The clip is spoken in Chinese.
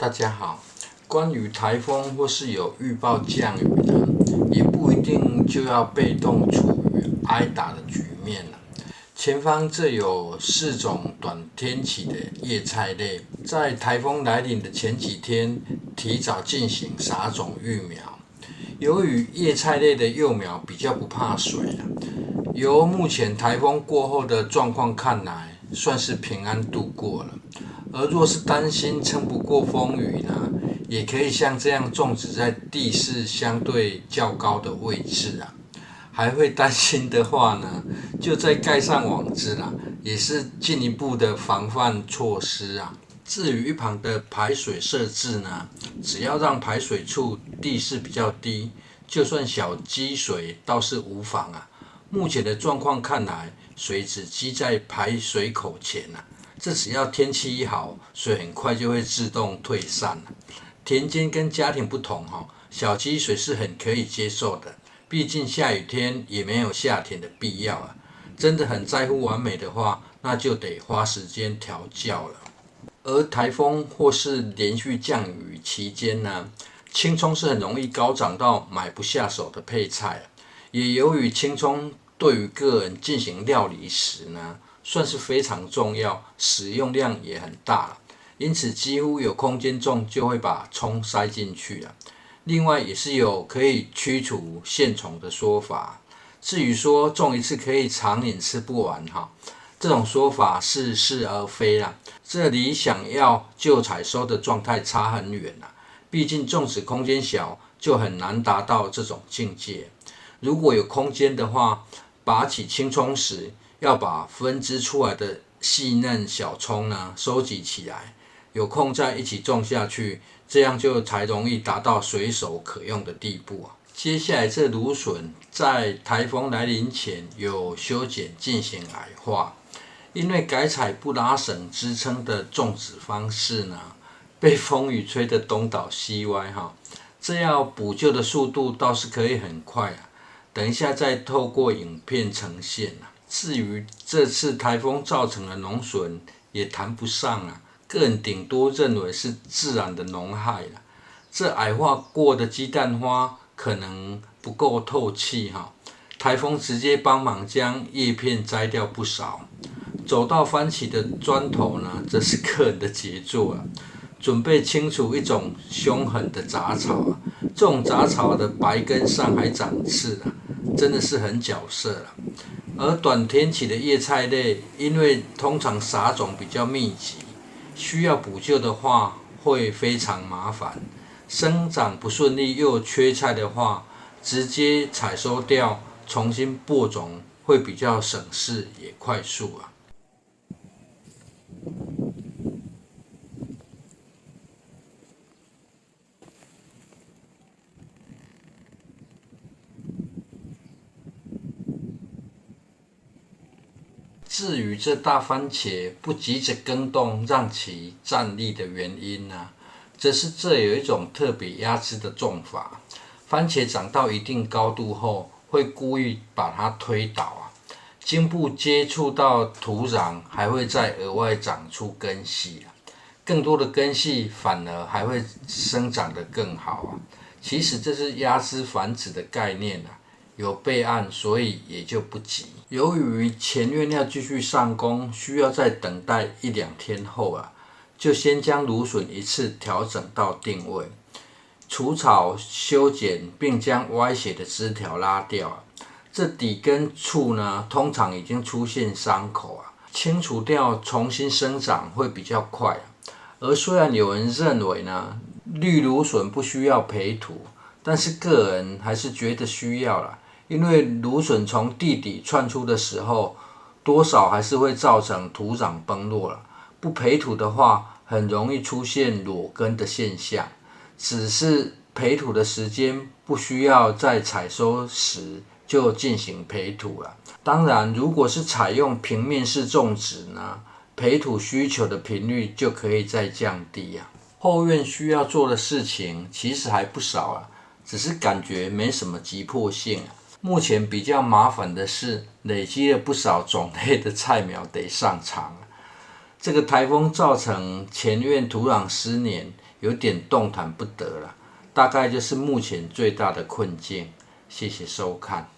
大家好，关于台风或是有预报降雨呢，也不一定就要被动处于挨打的局面了。前方这有4种短天期的叶菜类，在台风来临的前几天，提早进行撒种育苗。由于叶菜类的幼苗比较不怕水啊，由目前台风过后的状况看来，算是平安度过了。而若是担心撑不过风雨呢，也可以像这样种植在地势相对较高的位置啊。还会担心的话呢，就再盖上网子啦，也是进一步的防范措施啊。至于一旁的排水设置呢，只要让排水处地势比较低，就算小积水倒是无妨啊。目前的状况看来，水只积在排水口前啊，这只要天气一好，水很快就会自动退散了。田间跟家庭不同小积水是很可以接受的，毕竟下雨天也没有下田的必要啊。真的很在乎完美的话，那就得花时间调教了。而台风或是连续降雨期间呢，青葱是很容易高涨到买不下手的配菜也由于青葱对于个人进行料理时呢，算是非常重要，使用量也很大，因此几乎有空间种就会把葱塞进去了。另外也是有可以驱除线虫的说法。至于说种一次可以常年吃不完这种说法是是而非啦。这离想要就采收的状态差很远啦。毕竟种植空间小，就很难达到这种境界。如果有空间的话，拔起青葱时，要把分支出来的细嫩小葱呢收集起来，有空再一起种下去，这样就才容易达到随手可用的地步接下来这芦笋在台风来临前有修剪进行矮化，因为改采不拉绳支撑的种植方式呢，被风雨吹得东倒西歪这样补救的速度倒是可以很快等一下再透过影片呈现至于这次台风造成的农损，也谈不上个人顶多认为是自然的农害这矮化过的鸡蛋花可能不够透气台风直接帮忙将叶片摘掉不少。走到番茄的砖头呢，则是个人的杰作准备清除一种凶狠的杂草这种杂草的白根上还长刺真的是很角色而短天期的叶菜类，因为通常撒种比较密集，需要补救的话会非常麻烦。生长不顺利又缺菜的话，直接采收掉，重新播种会比较省事也快速至于这大番茄不急着耕动让其站立的原因则是这有一种特别压枝的种法。番茄长到一定高度后，会故意把它推倒茎部接触到土壤，还会再额外长出根系更多的根系反而还会生长得更好其实这是压枝繁殖的概念有备案，所以也就不急。由于前院要继续上工，需要再等待1-2天后就先将芦笋一次调整到定位，除草修剪，并将歪斜的枝条拉掉这底根处呢，通常已经出现伤口清除掉重新生长会比较快而虽然有人认为呢，绿芦笋不需要培土，但是个人还是觉得需要因为芦笋从地底窜出的时候，多少还是会造成土壤崩落不培土的话，很容易出现裸根的现象。只是培土的时间不需要在采收时就进行培土当然，如果是采用平面式种植呢，培土需求的频率就可以再降低后院需要做的事情其实还不少只是感觉没什么急迫性目前比较麻烦的是，累积了不少种类的菜苗得上场这个台风造成前院土壤湿黏，有点动弹不得了。大概就是目前最大的困境。谢谢收看。